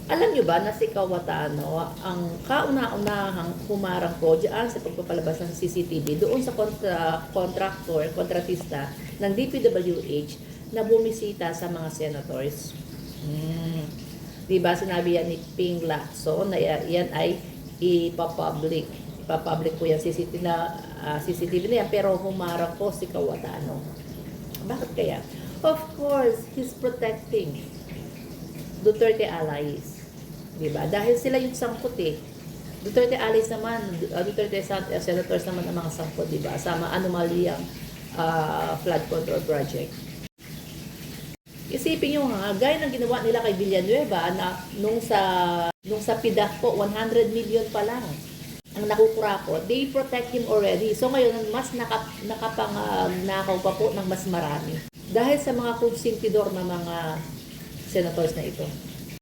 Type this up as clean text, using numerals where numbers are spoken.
Alam nyo ba na si Cayetano ang kauna-unahang humarang po diyan sa pagpapalabas ng CCTV doon sa kontratista ng DPWH na bumisita sa mga senators. Diba sinabi yan ni Ping Lacson na yan ay ipapublic. Ipapublic po yan CCTV na yan, pero humarang po si Cayetano. Bakit kaya? Of course, he's protecting Duterte allies. Diba? Dahil sila yung sangkot eh. Duterte allies naman, Duterte senators naman ang mga sangkot, diba? Sama anomalyang flood control project. Isipin nyo ha, gaya ng ginawa nila kay Villanueva na nung sa PIDAC po, 100 million pa lang ang nakukurapot, they protect him already. So ngayon, mas nakapangnakaw pa po ng mas marami. Dahil sa mga konsentidor na mga senators na ito.